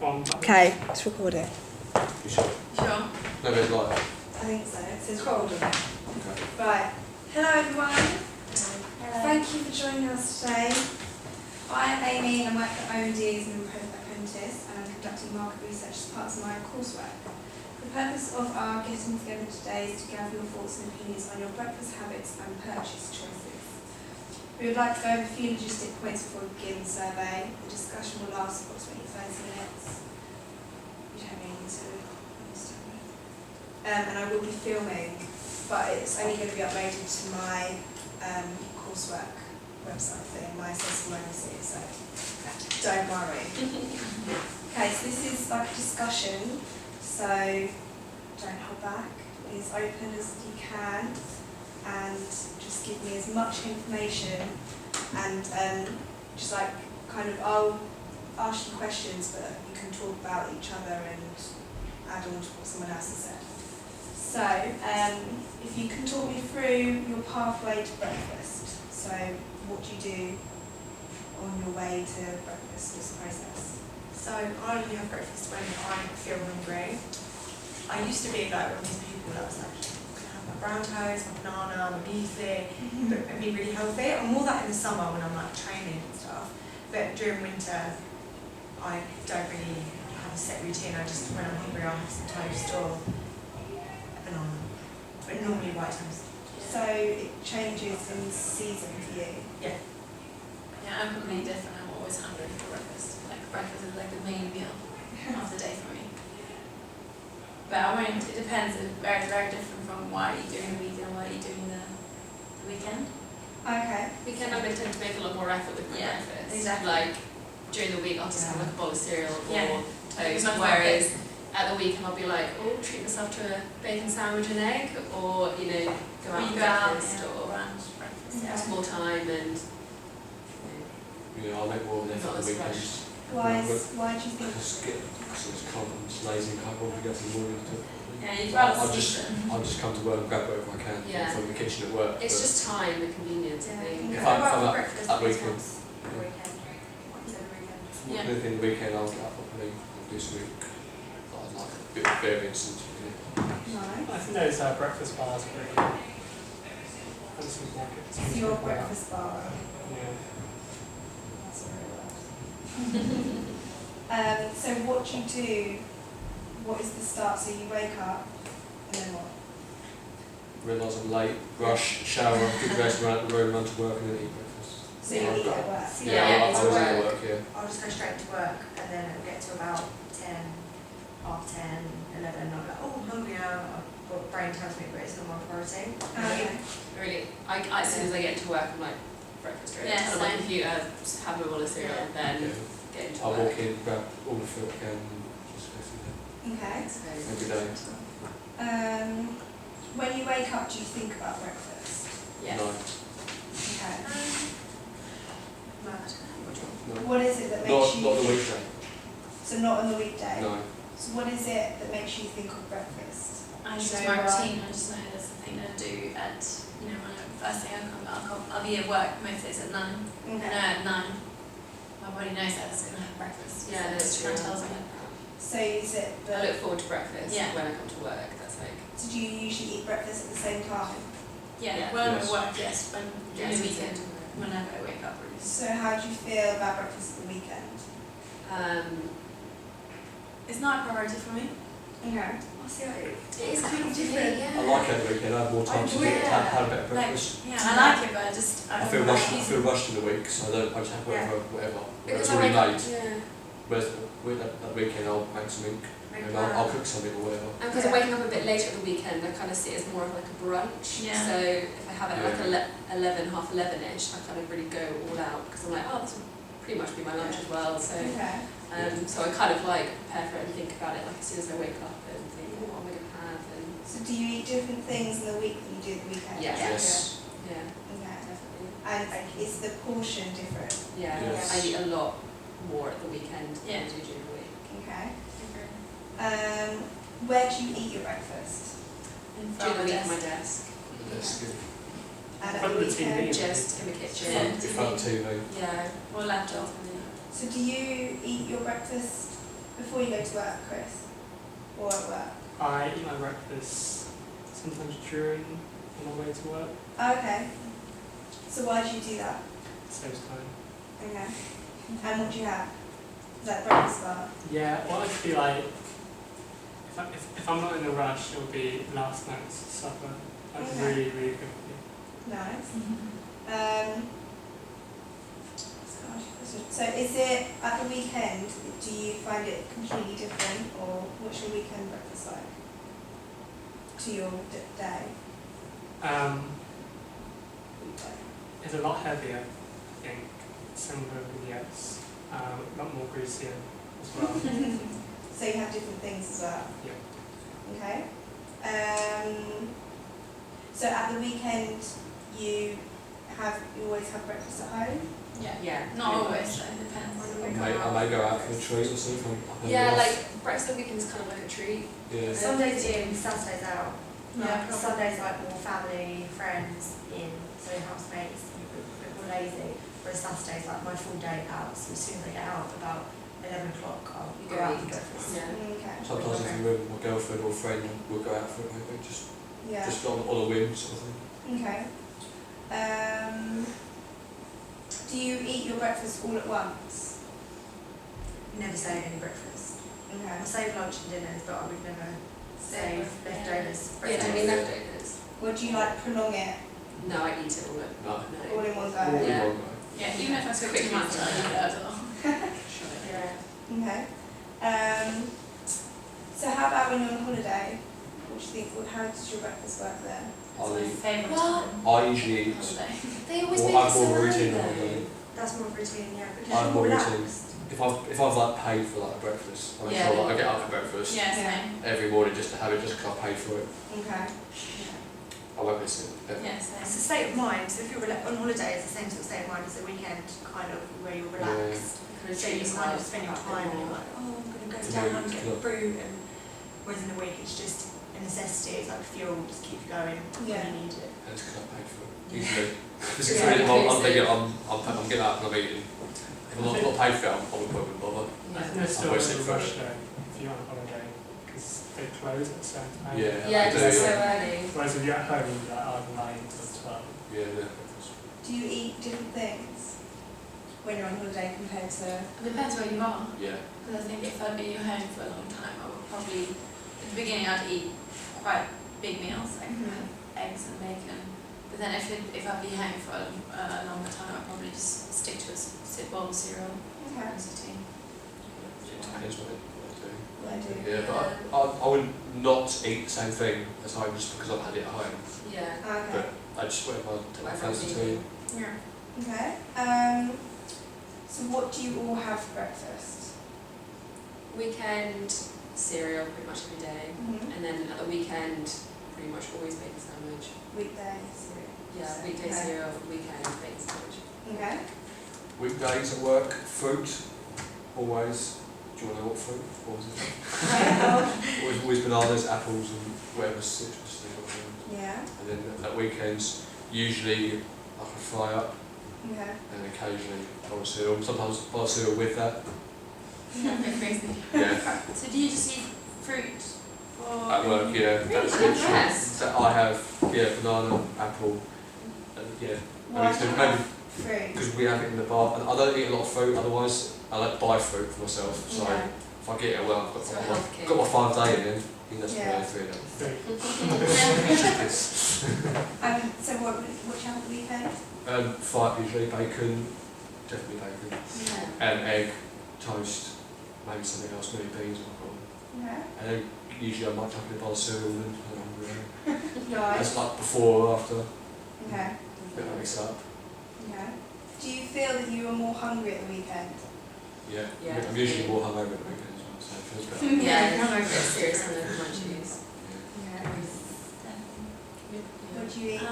Okay, it's recording. You sure? Sure. No, but it's live. I think so. It says hold on. Okay. Right. Hello everyone. Thank you for joining us today. I am Amy and I work at OMD as an apprentice and I'm conducting market research as part of my coursework. The purpose of our getting together today is to gather your thoughts and opinions on your breakfast habits and purchase choices. We would like to go over a few logistic points before we begin the survey. The discussion will last approximately 30 minutes. You don't really need to understand it. And I will be filming, but it's only going to be uploaded to my coursework website thing, my accessible legacy, so don't worry. Okay, so this is like a discussion, so don't hold back, be as open as you can, and just give me as much information, and just like kind of, I'll ask you questions, but you can talk about each other and add on to what someone else has said. So, if you can talk me through your pathway to breakfast, so what do you do on your way to breakfast, this process? So I only have breakfast when I feel hungry. I used to be like one of these people that was like, I'm gonna have my brown toast, my banana, my muesli, but and be really healthy. I'm more that in the summer when I'm like training and stuff. But during winter, I don't really have a set routine. I just, when I'm hungry, I'll have some toast or a banana. But normally white toast. So it changes in season for you? Yeah. Yeah, I'm completely different. I'm always hungry for breakfast. Like breakfast is like the main meal of the day for me. But I mean, it depends. It's very, very different from what I eat during the week and what I eat during the weekend. Okay. Weekend I tend to make a lot more effort with my Yeah, breakfast. exactly. Like during the week I'll just have like a bowl of cereal or Yeah. toast. Much more Whereas at the weekend I'll be like, oh, treat myself to a bacon sandwich and egg, or go out When for you go out, breakfast, yeah, or brunch, breakfast. Yeah. have more time and I'll make more of an effort Not on the as weekends. Why do you think? Because it's kind of just lazy and can't bother to get to the morning to. Yeah, you'd rather I'll sleep just then. I'll just come to work and grab whatever I can Yeah. from the kitchen at work. it's but just time, the convenience, I Yeah. think. If I I'm go out for up breakfast at once weekend, a weekend. Once every weekend. Yeah. anything the weekend I'll get up properly and do something that I'd like a bit of variance and No. I think those breakfast bars are pretty good. At the supermarket. So your breakfast bar. Yeah. That's very well. So what do you do? What is the start? So you wake up and then what? realise I'm late, rush, shower, get dressed, run out the room, run to work and then eat breakfast. So you eat at work. Yeah, I it's always eat at work. work, yeah. I'll just go straight to work and then it'll get to about 10, half 10, 11 and I'm like, oh, I'm hungry now. My brain tells me, but it's not my priority. Okay. Really, as soon as I get into work I'm like, breakfast ready. Yeah, Turn on my same. computer, just have my bowl of cereal, Yeah. then Yeah. get into I'll work. walk in, grab all the food I can and just go through that Okay. So, every day. When you wake up, do you think about breakfast? yeah. No, Okay. Mad. no. What is it that makes Not you? the weekday. So not on the weekday. No. So what is it that makes you think of breakfast? I Do just you my know why? routine. I just know there's something to do at, when first thing I'll be at work most days at 9. I know at 9, my body knows that it's going to have breakfast. Yeah, so that's it kind of true. tells me. So is it I the? look forward to breakfast Yeah. when I come to work. That's like, So do you usually eat breakfast at the same time? Yeah, Yeah. when I'm Yes. at work, yes, when during yes, the it's weekend, it. whenever I wake up, really. So how do you feel about breakfast at the weekend? It's not a priority for me. Okay. I see what it It is kind of different. different, yeah. I like it every weekend, I have more time to enjoy it. have a better Like, breakfast. yeah, I like it, but I just, I don't feel know, rushed. I easy. feel rushed in the week, so I just have whatever. Because It's I already wake up, made. yeah. Whereas that weekend I'll make something. Make And I'll cook something or whatever. And because I'm waking up a bit later at the weekend, I kind of see it as more of like a brunch. Yeah. So if I have it at Yeah. like 11, half 11ish, I kind of really go all out because I'm like, oh, this will pretty much be my lunch as well. So Okay. so I kind of like prepare for it and think about it like as soon as I wake up and think, oh, what am I going to have? And So do you eat different things in the week than you do at the weekend? Yeah. Yes. yeah, Okay. definitely. And is the portion different? Yeah, Yes. I eat a lot more at the weekend Yeah. than I do during the week. Okay. Where do you eat your breakfast? In front During of the my week at my desk. desk. That's good. And at Front the of the TV. weekend? Just in the kitchen. Yeah. In front of TV. Yeah. Or laptop. So do you eat your breakfast Before you go to work, Chris? Or at work? I eat my breakfast sometimes during on my way to work. Oh, okay. So why do you do that? Saves time. Okay. And what do you have? Is that breakfast bar? Yeah, well, I'd be like, if I'm not in a rush, it'll be last night's supper. Like Okay. really, really quickly. Nice. So is it at the weekend, do you find it completely different, or what's your weekend breakfast like to your day? It's a lot heavier, I think. Similar vignettes. A lot more greasier as well. So you have different things as well? Yeah. Okay. So at the weekend you always have breakfast at home? Yeah. Not always, so it depends. I may go out for a treat or something. Yeah, like breakfast on the weekend is kind of like a treat. Yeah. Sundays in, Saturdays out. Yeah. Sundays like more family, friends in, so housemates, a bit more lazy. Whereas Saturdays like my full day out, so as soon as I get out about 11 o'clock I'll go out for breakfast. Yeah. Okay. Sometimes if I'm with my girlfriend or friend, we'll go out for it, maybe just Yeah. on a whim sort of thing. Okay. Do you eat your breakfast all at once? Never save any breakfast. Okay. I save lunch and dinners, but I would never save leftovers. Yeah, do you mean leftovers? Or do you like prolong it No, I eat it all at No. all in one All go? in Yeah. one go. Yeah, even if I cook too much, I eat it as well. Yeah. Okay. So how about when you're on holiday? What do you think? How does your breakfast work there? It's my I favourite Well, time. I usually eat, Holiday. They always or make I'm it so more early routine on though. holiday. That's more routine, yeah, because I'm you're more more routine. relaxed. If I've like paid for like a breakfast, I make Yeah. sure that I get up for breakfast Yeah, Yeah. same. every morning just to have it, just because I paid for it. Okay. I won't miss it. ever. Yeah, It's same. a state of mind, so if you're on holiday, it's the same sort of state of mind as the weekend, kind of, where you're relaxed. So you kind of spend your time and you're like, oh, I'm going to go down and get fruit, and whereas in the week it's just a necessity, it's like fuel, just keep you going Yeah. when you need it. And it's because I paid for it. Usually. Because Yeah, I'm thinking, inclusive. I'm getting out and I'm eating. If I'm not paid for it, I wouldn't bother. I think there's still always a sit for rush it. though if you're on holiday because they close at a certain time. Yeah. Yeah, I do, because it's so yeah. early. Whereas if you're at home, you're like, oh, 9 till 12. Yeah, yeah. Do you eat different things when you're on holiday compared to? It depends where you are. Yeah. Because I think if I'd be home for a long time, I would probably, at the beginning I'd eat quite big meals, like eggs and bacon. But then if I'd be home for a longer time, I'd probably just stick to a bowl of cereal Okay. and some tea. It depends what I do. What I do. Yeah, but I would not eat the same thing at home just because I've had it at home. Yeah. Okay. I just whatever I Whatever fancy you to. eat. Yeah. Okay. So what do you all have for breakfast? Weekend, cereal pretty much every day. Mm-hmm. And then at the weekend, pretty much always bacon sandwich. Weekdays. Yeah, weekday Okay. cereal, weekend bacon sandwich. Okay. Weekdays at work, fruit, always. Do you want to know what fruit? What was it? Always bananas, apples, and whatever citrus thing. Yeah. And then at weekends, usually I can fry up, Okay. and occasionally bowl of cereal. Sometimes bowl of cereal with that. Yeah, a bit crazy. Yeah. So do you just eat fruit? Or At work, yeah. That's Really? it. Yes. So I have banana, apple, and yeah. Why do you maybe have fruit? because we have it in the bar, and I don't eat a lot of fruit. Otherwise, I like to buy fruit for myself. So Yeah. if I get it, well, I've So a got health my, kick. got my 5 day in then. I think that's Yeah. probably 3 of them. So what do you have at the weekend? Fried usually bacon, definitely bacon, Yeah. and egg, toast, maybe something else, maybe beans or something. Okay. And then usually I might chuck in a bowl of cereal and Nice. that's like before or after. Okay. Bit of mix up. Okay. Do you feel that you are more hungry at the weekend? Yeah. Yeah. I'm usually more hungover at the weekend as well, so it feels better. Yeah, I'm over it serious on the munchies. Okay. What do you eat?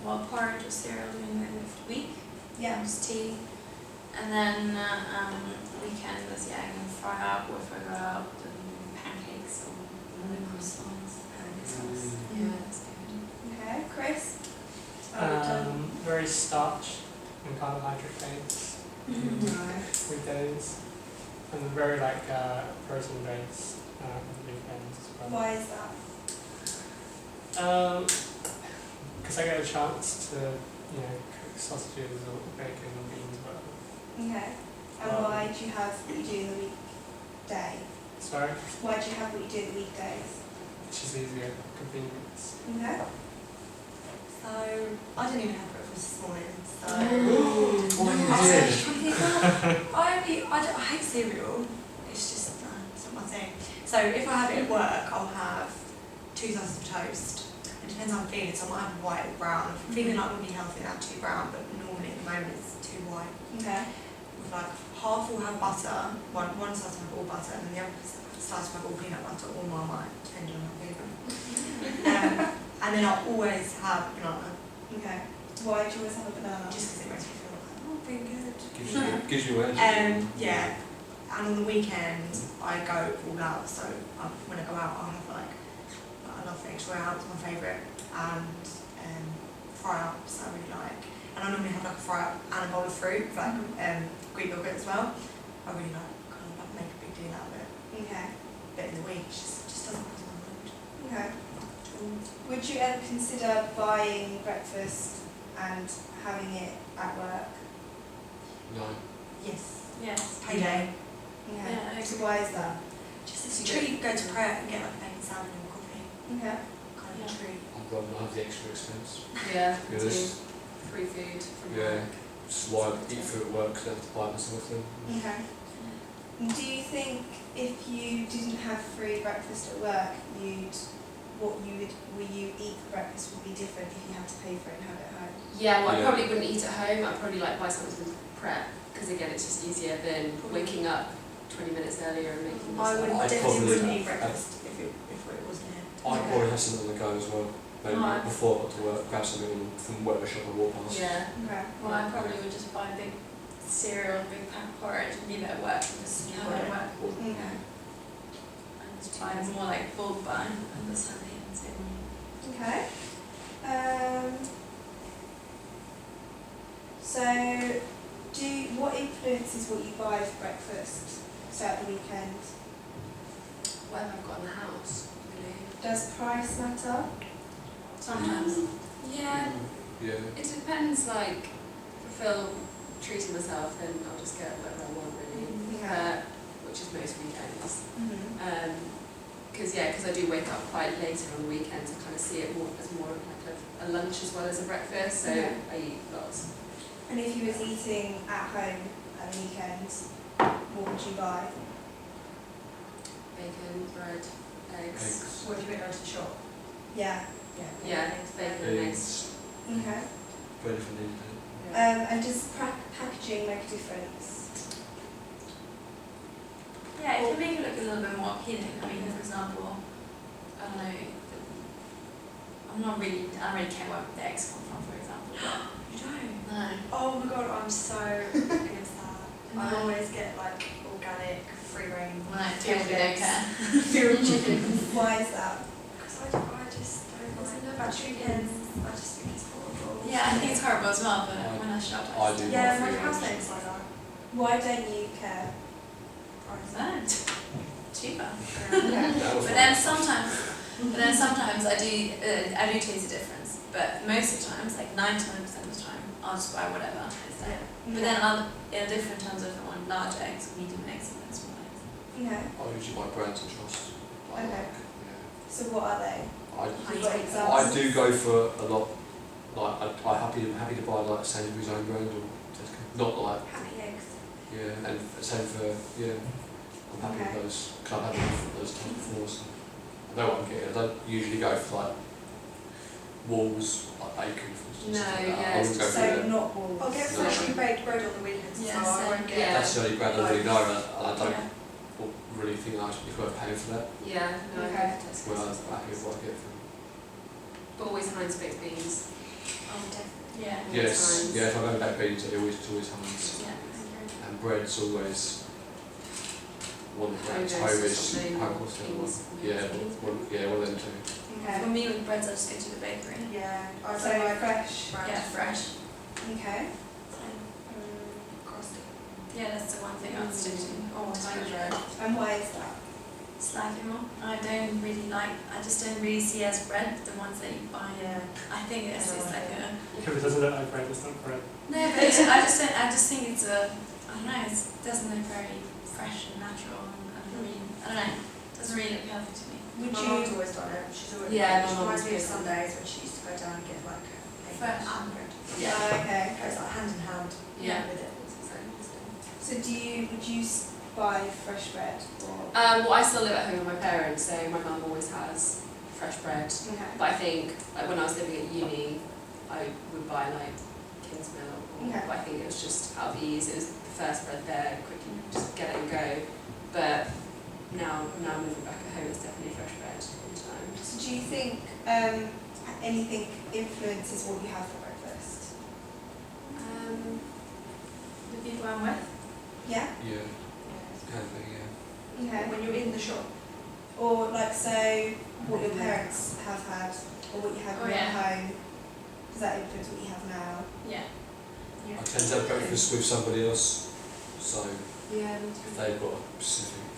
well, porridge or cereal during the week. Yeah. Just tea. And then weekend is egg and fry up, or if I go out, then pancakes or croissants. Mm. Yeah, that's good. Okay. Chris? Very starch and carbohydrate based Nice. weekdays. And very like protein based weekends as well. Why is that? Because I get a chance to, cook sausages or bacon or beans, whatever. Okay. And why do you have what you do in the weekday? Sorry, Why do you have what you do in the weekdays? which is easier, convenience. Okay. So I didn't even have breakfast this morning. So What you I was did? actually thinking, I hate cereal. It's just it's not my thing. So if I have it at work, I'll have 2 slices of toast. It depends how I'm feeling. So I might have white or brown. If I'm feeling like I'm going to be healthy, I'll have 2 brown. But normally at the moment it's 2 white. Okay. With like half will have butter, one slice will have all butter, and then the other slice will have all peanut butter or Marmite, depending on how I'm feeling. And then I'll always have banana, Okay. Why do you always have a banana? just because it makes me feel like, oh, feeling good. Gives you energy. Yeah, and on the weekend I go all out, so when I go out I'll have like, I love extra out, it's my favourite, and fry-ups I really like. And I normally have like a fry-up and a bowl of fruit, with like Greek yogurt as well. I really like, kind of like make a big deal out of it. Okay. But in the week, it just doesn't cross my mind. Okay. Would you ever consider buying breakfast and having it at work? No. Yes. Yes. Payday. Okay. Yeah, I So agree. why is that? Just as a treat, you go to prep and get like bacon salad and coffee. Okay. Kind of Yeah. a treat. I'd rather not have the extra expense. Yeah, Yeah, do this, free food from yeah. work. Just why I eat food at work, because I have to buy myself then. Okay. Do you think if you didn't have free breakfast at work, will you eat for breakfast would be different if you had to pay for it and have it at home? Yeah, well, I Yeah. probably wouldn't eat at home. I'd probably like buy something from prep because again, it's just easier than waking up 20 minutes earlier and making I myself. would I'd definitely probably- wouldn't eat breakfast if it wasn't here. I'd probably have something on the go as well. Maybe Right. before I got to work, grab something from whatever shop I walk past. Yeah. Okay. Well, I probably would just buy a big cereal, a big pack of porridge, and leave it at work and just have it at work. Okay. And just buy a more like bulk buy and just have it and save money. Okay. So, what influences what you buy for breakfast? So at the weekend, Whatever I've got in the house, really. does price matter? Sometimes. Yeah, Yeah. it depends. Like, if I feel treating myself, then I'll just get whatever I want, really. Okay. Which is most weekends. Mm-hmm. Because I do wake up quite later on the weekends. I kind of see it more as more like a lunch as well as a breakfast. So Yeah. I eat lots. And if you was eating at home at the weekends, what would you buy? Bacon, bread, eggs. Eggs. What if you went to the shop? Yeah. Yeah, bacon and eggs. Okay. Bread if I needed it. And does packaging make a difference? Yeah, it can make it look a little bit more appealing. I mean, for example, I don't know, I don't really care where the eggs come from, for example. You don't? No. Oh my god, I'm so against that. I No. always get like organic, free range, When I field totally don't eggs, care. field chicken. Why is that? Because I just don't like bad chickens. I just think it's horrible. Yeah, I think it's horrible as well, but when I shop, I do. Yeah, free my range. housemate's like that. Why don't you care? No, cheaper. Okay. But then sometimes I do taste the difference. But most of the times, like 99% of the time, I'll just buy whatever is there. But then in different terms of if I want large eggs, medium eggs, and then small eggs. Okay. I usually buy brands and trust. I Okay. like, So what are they? yeah. What examples? I do go for a lot. Like I'm happy to buy like Sainsbury's own brand or Tesco. Not like Happy eggs. yeah, and same for yeah. I'm happy Okay. with those. Cause I've had those type before. So I know what I'm getting. I don't usually go for like walls like bacon for instance. No, stuff like that. yeah, I wouldn't go for So the, not walls. I'll get No. freshly baked bread on the weekends, Yeah, so I same. won't get. Yeah. that's the only brand I really know, and I don't Yeah. really think it's worth paying for that. Yeah, no, I Okay. go for Tesco's. Well, I'm happy with what I get from. But always Heinz baked beans. Oh, definitely. Yeah. Yes, Heinz. yeah. If I'm going back beans, it's always Heinz. Yeah. And bread's always one of the brands. Hovis or Hovis, something, how what's the other one? Beans. Yeah, one of them two. For Okay. me, with breads, I just go to the bakery. Yeah, I So don't like fresh. bread. Yeah, fresh. Okay. Crusty. Yeah, that's the one thing I'd stick to. Always fresh bread. And why is that? Slightly more. I just don't really see as bread the ones that you buy. Yeah. I think it's like a. If it doesn't look like bread, it's not bread. No, but I just think it's a. I don't know. It doesn't look very fresh and natural. And I don't know. It doesn't really look healthy to me. Would My you? mum's always done it. She's always Yeah, she my reminds mum's me of good. Sundays when she used to go down and get like a Fresh. bread. Yeah. Oh, okay. It goes like hand in hand Yeah. with it. So would you buy fresh bread or? Well, I still live at home with my parents, so my mum always has fresh bread. Okay. But I think like when I was living at uni, I would buy like King's Milk. Okay. But I think it was just out of ease. It was the first bread there, quickly just get it and go. But now moving back at home, it's definitely fresh bread all the time. So do you think anything influences what you have for breakfast? The people I'm with. Yeah. Yeah, can be, yeah. Okay. When you're in the shop. Or like so, what your parents have had, or what you had Oh, when you were yeah. at home. Does that influence what you have now? Yeah. I tend to have breakfast with somebody else, so Yeah, if they've got a specific,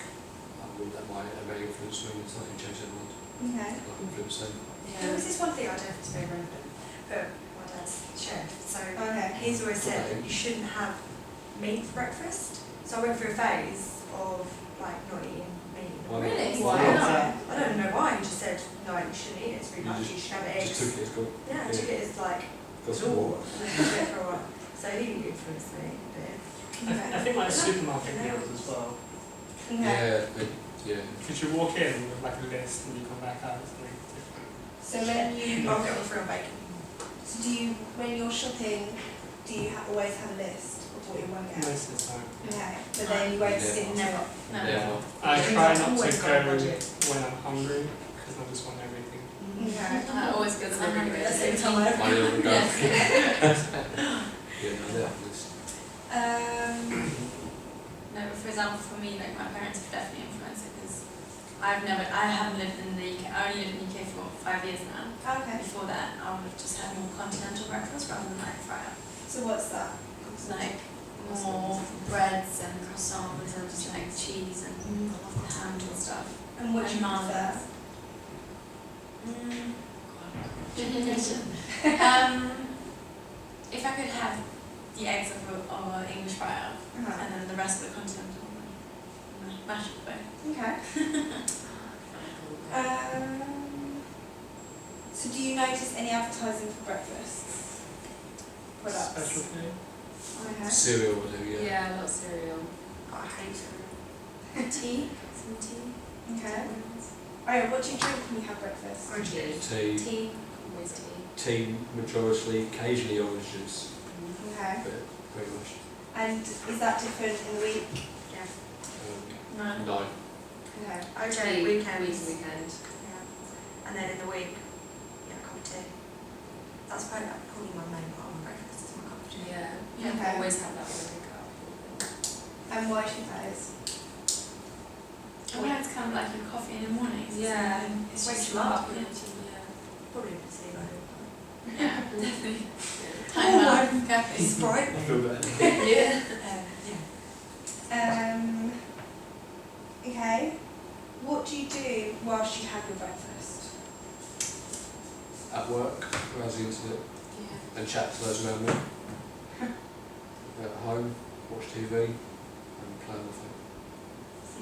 that might influence me, it's not going to change their mind, Okay. like influence them. There was this one thing I don't know if it's very relevant, but my dad's chef, so Okay. he's always said that you shouldn't have meat for breakfast. So I went through a phase of like not eating meat. Why not? Really? Why Yeah. not? I don't know why, he just said, no, you shouldn't eat it, it's really You nasty, you should have eggs. Just took it, it's got, Yeah, I took it as like got some law, water. and then took it for a while. So he didn't influence me a bit. I think like supermarket meals as well. Okay. Yeah. Because you walk in with like a list and you come back out with something different. So when you I'll get one for a bacon. so when you're shopping, do you always have a list of what you want to get? Most of the time. Okay. But then you won't Yeah. stick to Never. No. Yeah. I Yeah. try not to Always got a go budget. when I'm hungry because I just want everything. Okay. I always go to my hungry at the same That's time. I never go. Yes. Yeah, no, they're on this. No, but for example, for me, like my parents have definitely influenced it because I haven't lived in the UK. I only lived in the UK for 5 years now. Okay. Before that, I would have just had more continental breakfast rather than like fry up. So what's that? It's like more breads and croissants and just like cheese and ham and stuff. And what do you And prefer? Good question. If I could have the eggs of an English fry up Uh-huh. and then the rest of the continental, mash it both. Okay. So do you notice any advertising for breakfast products? Specialty. Okay. Cereal will do, yeah. Yeah, a lot of cereal. I hate it. Tea, some tea. Okay. Oh, what do you drink when you have breakfast? Orange juice. Tea, Tea. Always tea. tea majority, occasionally orange juice, Okay. but very much. And is that different in the week? Yeah. No. No. Okay. OJ weekends. Weekend. Yeah. And then in the week, yeah, cup of tea. That's probably my main part of my breakfast is my cup of tea. Yeah. Yeah. Okay. Always have that when I wake up. And why do you think that is? I know it's kind of like your coffee in the morning. Yeah. It's Wakes just you up. Yeah. Probably the tea, I hope. Yeah, definitely. Oh, Time out, I'm caffeine. Sprite. I feel better. Yeah. Yeah. Okay. What do you do whilst you have your breakfast? At work, browse the internet Yeah. and chat to those around me. At home, watch TV and play on my phone.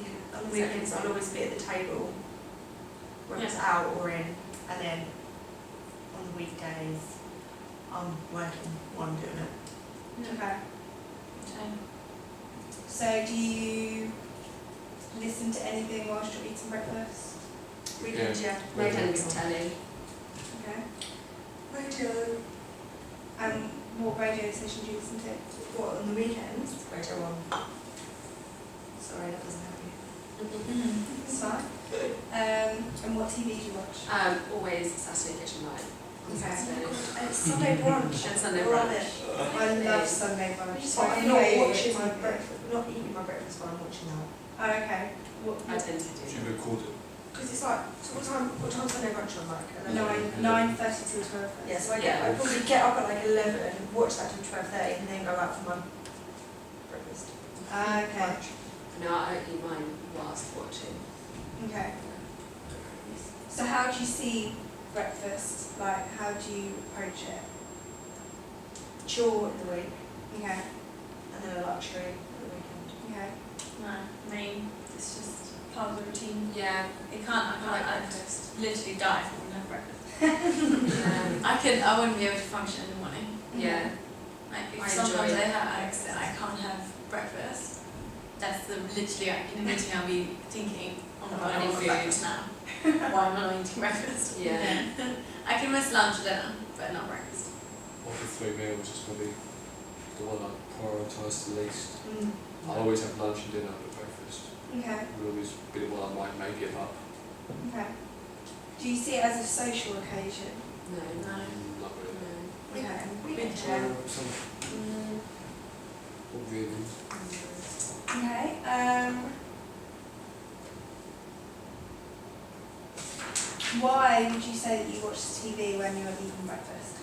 Yeah. On the weekends, I'll always be at the table, whether it's out or in, and then on the weekdays, I'm working while I'm doing it. Okay. Time. So do you listen to anything whilst you're eating breakfast? Weekends, yeah. Weekends telly. Okay. Radio. And what radio station do you listen to? What, on the weekends? Radio 1. Sorry, that doesn't help you. It's fine. And what TV do you watch? Always Saturday Kitchen Night. On Okay. Saturday. And it's Sunday brunch. And Sunday Love brunch. it. I love Sunday brunch. So I'm not watching my breakfast, not eating my breakfast while I'm watching that. Oh, okay. I tend to Do do. you record it? Because it's like, so what time's Sunday brunch on like? 11? 9:30 till 12:30. Yeah, so I probably get up at like 11, watch that till 12:30 and then go out for my breakfast. Okay. No, I don't eat mine whilst watching. Okay. So how do you see breakfast? Like, how do you approach it? Chore in the week, Okay. and then a luxury at the weekend. Okay. No, it's just part of the routine. Yeah. I just literally die if I wouldn't have breakfast. Yeah. I wouldn't be able to function in the morning. Yeah. Like, I sometimes enjoy I can't have breakfast. That's literally, like, in a meeting I'll be thinking, oh my god, I need Food. breakfast now. Why am I not eating breakfast? Yeah. I can miss lunch or dinner, but not breakfast. Of the 3 meals is probably the one I prioritise the least. Mm. I always have lunch and dinner and breakfast. Okay. It will always be the one I may give up. Okay. Do you see it as a social occasion? No. No. Not really. Okay. We can share. Some all the evenings. Okay. Why would you say that you watch TV when you're eating breakfast?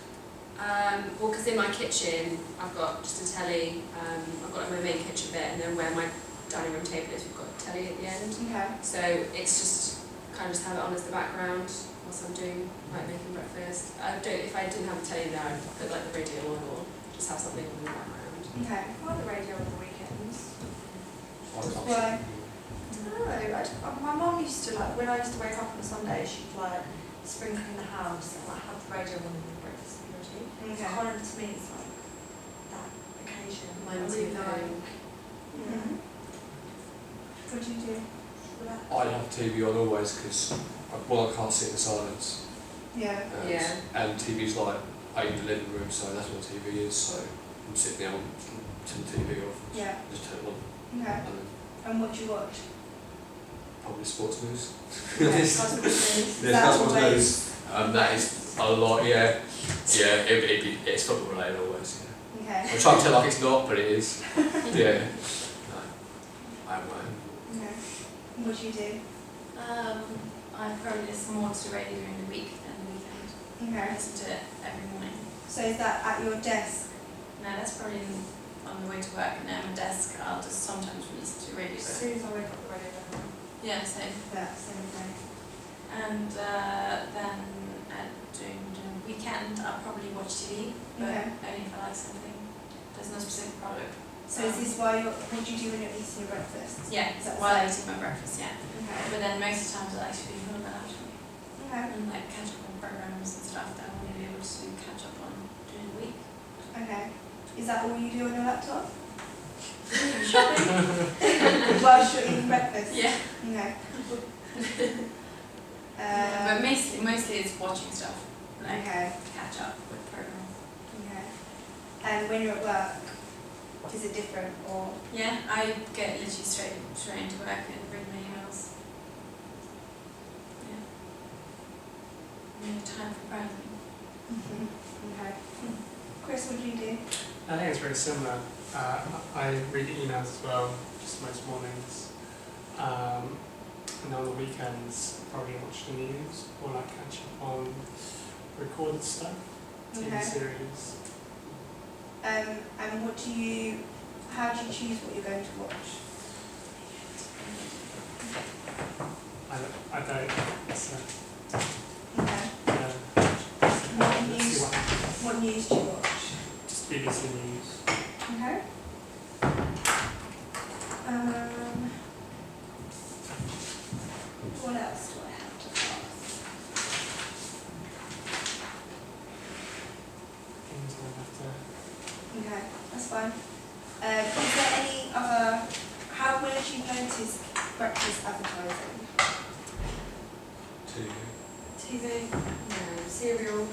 Well, because in my kitchen, I've got just a telly. I've got like my main kitchen bit, and then where my dining room table is, we've got a telly at the end. Okay. So it's just kind of just have it on as the background whilst I'm doing like making breakfast. If I didn't have a telly there, I'd put like the radio on or just have something on in the background. Okay. I like the radio on the weekends. I can't Why? No, my mum used to, like, when I used to wake up on a Sunday, she'd like sprinkle in the house and like have the radio on and breakfast be ready. Okay. Kind of to me, it's like that occasion. Mine I was really the like. phone. Mm-hmm. What do you do? I have TV on always because, well, I can't sit in silence. Yeah. Yeah. And TV's like in the living room, so that's what TV is. So I'm sitting down, turn the TV off, Yeah. just turn it on, Okay. and then And what do you watch? probably sports news. Okay. Yes, Is that that's what's always- news. That is a lot, yeah. Yeah, it's football related always, yeah. Okay. I try to tell like it's not, but it is. Yeah. No, I am mine. Okay. And what do you do? I probably listen more to the radio during the week than the weekend. I Okay. listen to it every morning. So is that at your desk? No, that's probably on the way to work, and at my desk I'll just sometimes listen to radio. As But soon as I wake up, the radio on. yeah, same. That same thing. And then during the weekend I'll probably watch TV, but Okay. only if I like something. There's no specific product. So is this why you're, what do you do when you're eating your breakfast? Yeah, Is that while so? eating my breakfast, yeah. Okay. But then most of the times I like to be a little bit out Okay. and like catch up on programs and stuff that I want to be able to catch up on during the week. Okay. Is that all you do on your laptop? Shopping? Whilst you're eating breakfast? Yeah. Okay. But mostly it's watching stuff, like Okay. catch up with programs. Okay. And when you're at work, is it different or? Yeah, I get literally straight into work and read my emails. Yeah. No time for browsing. Okay. Chris, what do you do? I think it's very similar. I read emails as well, just most mornings. And on the weekends, probably watch the news or like catch up on recorded stuff, TV Okay. series. And how do you choose what you're going to watch? I don't. So, Okay. let's see news? what happens. What news do you watch? Just BBC News. Okay. What else do I have to ask? Things I have to. Okay, that's fine. Is there any other, where did you notice breakfast advertising? TV. TV, cereal.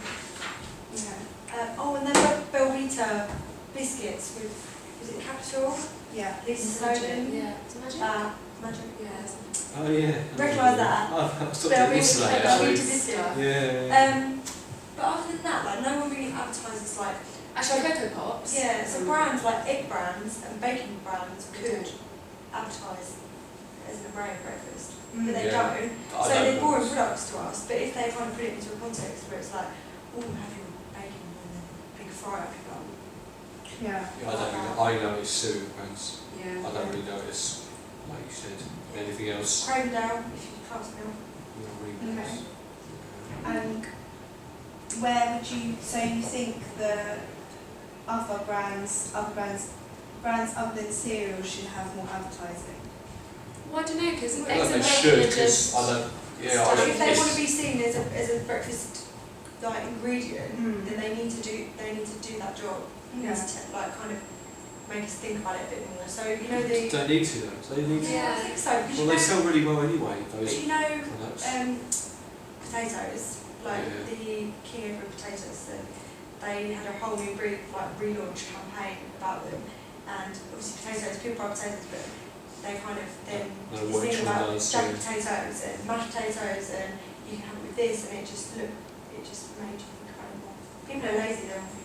Okay. And then Belvita biscuits with, is it Capital? Yeah. Lisa Snowden. Yeah. Is it Magic? Magic. Yeah. Oh yeah. Recognise that? I was talking yesterday Belvita actually. biscuit. Yeah. But other than that, like no one really advertises like Actually, Cocoa Pops. yeah, so brands like egg brands and baking brands could advertise as an array of breakfast, but they Yeah. don't. I So don't they're know. boring products to us. But if they kind of put it into a context where it's like, oh, have your bacon and a big fry up your bum, Yeah. Yeah, I notice cereal brands. Yeah. I don't really notice, like you said, anything else. Cravendale, if you can't smell. You know, really Okay. notice. And where would you, so you think the brands other than cereal should have more advertising? Well, I don't know, because I don't know if they should, because I don't, yeah, I If they it's- want to be seen as a breakfast like ingredient, then they need to do that job. Yeah. Like kind of make us think about it a bit more. So you know the Don't need to though, do they need to? yeah, I think so. Because Well, they sell really well anyway, but those you know products. potatoes, like Yeah. the King Edward potatoes, they had a whole new relaunch campaign about them, and obviously potatoes, people buy potatoes, but they kind of then No, this what thing each one about does, jack yeah. potatoes and mashed potatoes, and you can have it with this, and it just made you think about it more. People are lazy, they're on things.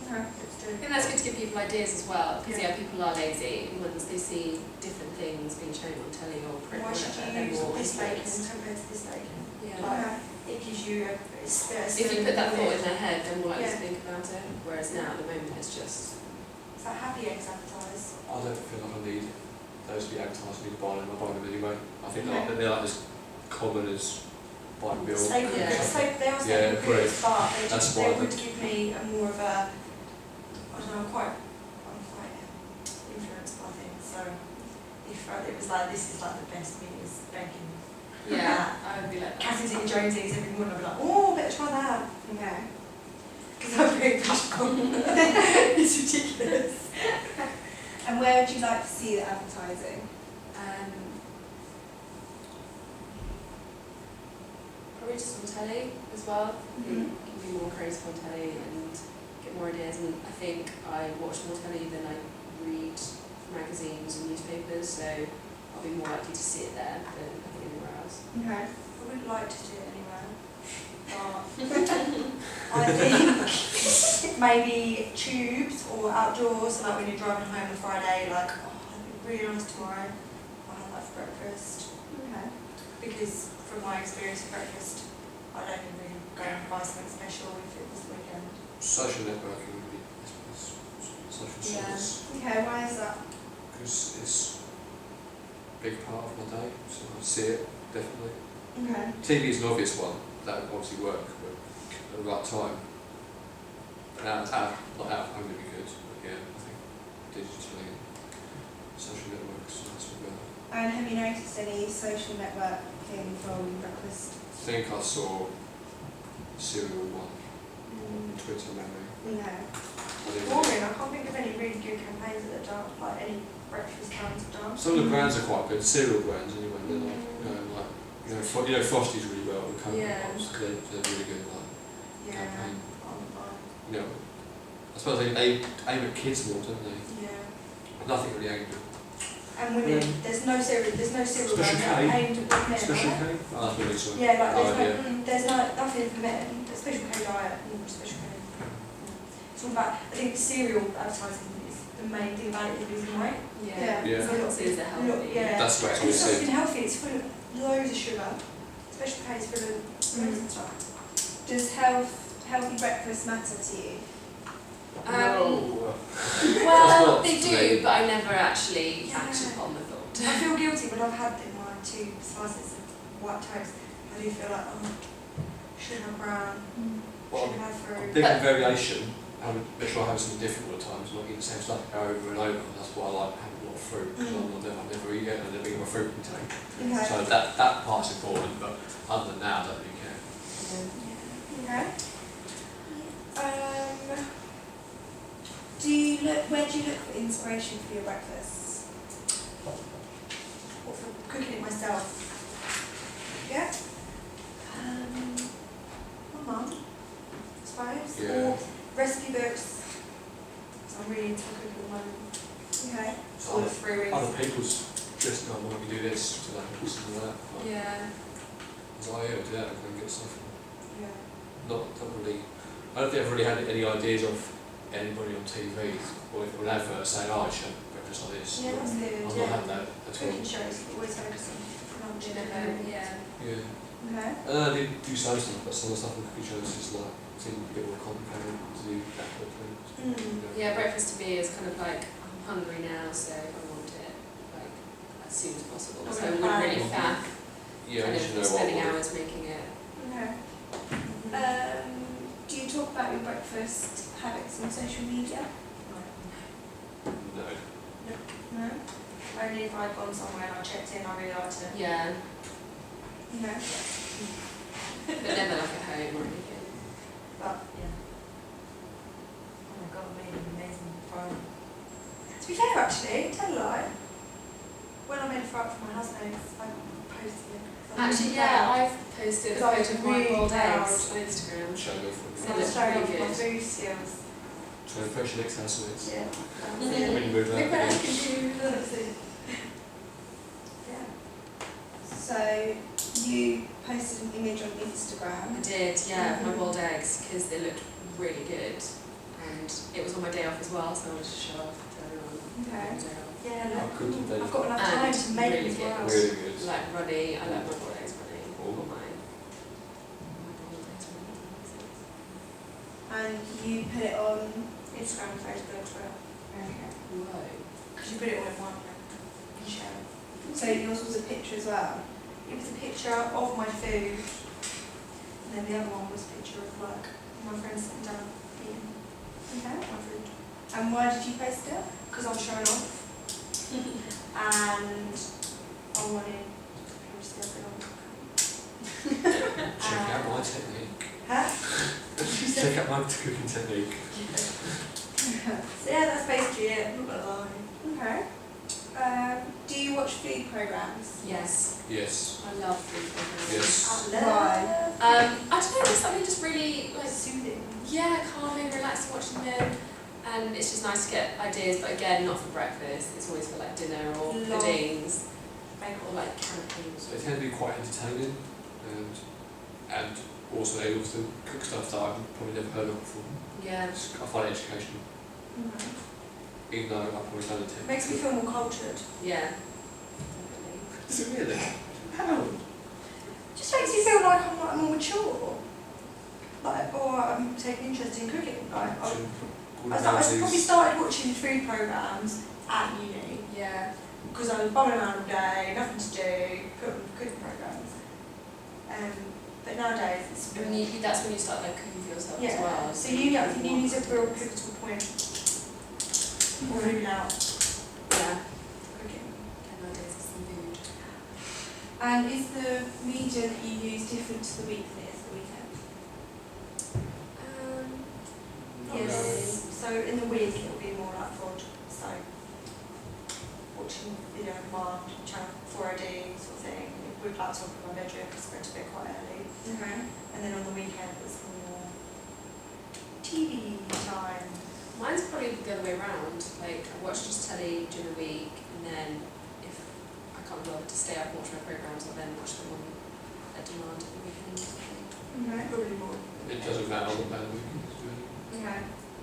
Okay. I think that's good to give people ideas as well, because people are lazy, and once they see different things being shown on telly or print, Why should whatever, you they're use more this bacon influenced. compared to this bacon? Yeah. Like, it gives you a If you put that thought in their head, they're more likely Yeah. to think about it, whereas now at the moment it's just, It's like happy eggs advertised. I don't feel like I need those to be advertised. I need to buy them. I buy them anyway. I think Okay. they're like as common as buying milk. Staple Yeah. goods, they are Yeah, staple goods, great. but That's they why would give me a more of a, I don't know, I'm quite influenced by things, so if it was like, this is like the best meal is bacon. yeah, I would be like that. Cassie's eating Jonesy's every morning, I'd be like, oh, better try that. Okay. Because I'm very visual. It's ridiculous. And where would you like to see the advertising? Probably just on telly as well. Mhm. Can be more creative on telly and get more ideas. And I think I watch more telly than I read magazines and newspapers, so I'll be more likely to see it there than I think anywhere else. Okay. I would like to do it anywhere, but I think maybe tubes or outdoors, like when you're driving home on Friday, like, oh, it'd be really nice tomorrow, I'll have that for breakfast. Okay. Because from my experience with breakfast, I don't even really go and buy something special if it was the weekend. Social networking would be social Yeah. service Okay, why is that? because it's a big part of my day. So I see it definitely. Okay. TV is an obvious one. That would obviously work, but at the right time. But not out of home would be good. But yeah, I think digitally and social networks. That's what we're. And have you noticed any social networking from breakfast? I think I saw Serial one on Twitter maybe. No. I didn't really- Boring, I can't think of any really good campaigns that are done, like any breakfast brands have done. Some of the brands are quite good, cereal brands anyway. They're like, Frosty's really well, and Cocoa Yeah. Pops, they're really good. Like, Yeah. campaign. Online. you know, I suppose they aim at kids more, don't they? Yeah. Nothing really aimed at And women, Yeah. there's no cereal Special brand K. aimed at men, Special right? K. Oh, that's really sorry. Yeah, like Oh, yeah. there's nothing for men. The Special K diet, Special K. It's all about, I think cereal advertising is the main thing about it is losing weight. Yeah. Yeah. So lots of things that help. Yeah. That's what I It's always not said. even healthy, it's full of loads of sugar. Special K is full of loads of stuff. Does healthy breakfast matter to you? No. Well, not they for do, me. but I never actually Yeah. acted upon the thought. I feel guilty when I've had my 2 slices of white toast. I do feel like, oh, should have brown, Well, should have I'm fruit. big on variation. I would make sure I have something different all the time. So not eating the same stuff over and over. That's why I like having a lot of fruit because I'll never eat it and I never eat my fruit intake. Okay. So that part's important, but other than that, I don't really care. Okay. Where do you look for inspiration for your breakfasts? Or for cooking it myself. Yeah. My mum, I suppose. Yeah. Or recipe books. So I'm really into cooking at the moment. Okay. So All the fruit. other people's just why don't we do this today or something like that. Like, Yeah. so yeah, we'll do that and go get stuff. Yeah. Not really. I don't think I've really had any ideas of anybody on TV or if an advert saying, oh, I should have breakfast like this. Yeah, that's good. I've Yeah. not had that at all. Cooking shows always focus on lunch You and never, dinner. yeah. Yeah. Okay. I did do some stuff, but some of the stuff on cooking shows is like seemed a bit more complicated to do that kind of thing. Yeah, breakfast to me is kind of like, I'm hungry now, so I want it like as soon as possible. Oh, So yeah. I wouldn't really faff Yeah, kind I should of know spending what. hours making it. Okay. Do you talk about your breakfast habits on social media? No. No. Only if I'd gone somewhere and I checked in, I really liked it. Yeah, No. but never like at home or anything. But yeah. Oh my god, I made an amazing fry. To be fair, actually, tell a lie. When I made a fry for my housemates, I posted it. Actually, yeah, I've posted a Because I was photo of my really boiled proud. eggs on Instagram. Show me for They I look was showing off pretty my good. food skills. trying to fresh next housemates. Yeah. Mhm. When you move Look what I out. can do. That's it. Yeah. So you posted an image on Instagram. I did, yeah, of my boiled eggs because they looked really good, and it was on my day off as well, so I wanted to show off to everyone. Okay. on my day off. Yeah, How good did they I've got enough time And to make really it as good. well. Really good. Like runny, I like my boiled eggs runny. Oh. Or my boiled eggs runny. And you put it on. Instagram and Facebook as well. Okay. Whoa. Because you put it all in one, you can share it. So yours was a picture as well. It was a picture of my food, and then the other one was a picture of like my friends sitting down eating Okay. my food. And why did you post it? Because I was showing off, and I wanted people to see everything. Check out my technique. Huh? Check out my cooking technique. So yeah, that's basically it. I'm not gonna lie. Okay. Do you watch food programs? Yes, Yes. I love food programs. Yes. Why? I don't know, there's something just really like Soothing. yeah, calming, relaxing watching them, and it's just nice to get ideas. But again, not for breakfast. It's always for like dinner or Love. puddings Bagel. or like canned things. So they tend to be quite entertaining and also able to cook stuff that I've probably never heard of before. Yeah. I find it educational, even though I've probably done it. It makes me feel more cultured. Yeah. Is it really? How? Just makes me feel like I'm like more mature. Like, or I'm taking interest in cooking. Like, I probably started watching food programs at uni Yeah. because I was bumming around all day, nothing to do, put on cooking programs. But nowadays it's When you, that's when you start like cooking for yourself as yeah. well. So you get, I think uni is a real pivotal point. Or moving out Yeah. cooking. And nowadays it's the food. And is the media that you use different to the weekly as the weekend? Yes. So in the week it'll be more like VOD. So watching video on demand, channel 4OD sort of thing, with laptop in my bedroom because I go to bed quite early. Okay. And then on the weekend it's more TV time. Mine's probably the other way around. Like I watch just telly during the week, and then if I can't be bothered to stay up and watch my programs, I'll then watch them on a demand at the weekend or something. Okay. Probably more. It doesn't matter what bad weekend is doing. Okay.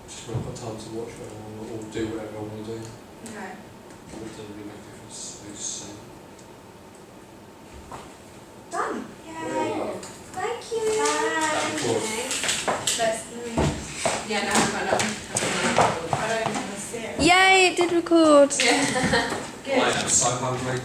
Just when I've got time to watch whatever I want or do whatever I want to do. Okay. It doesn't really make a difference who's saying. Done. Yay. Thank you. Let's Yeah, no, I'm not. I don't even want to see it. Yay, it did record. Yeah. Good. I am so hungry.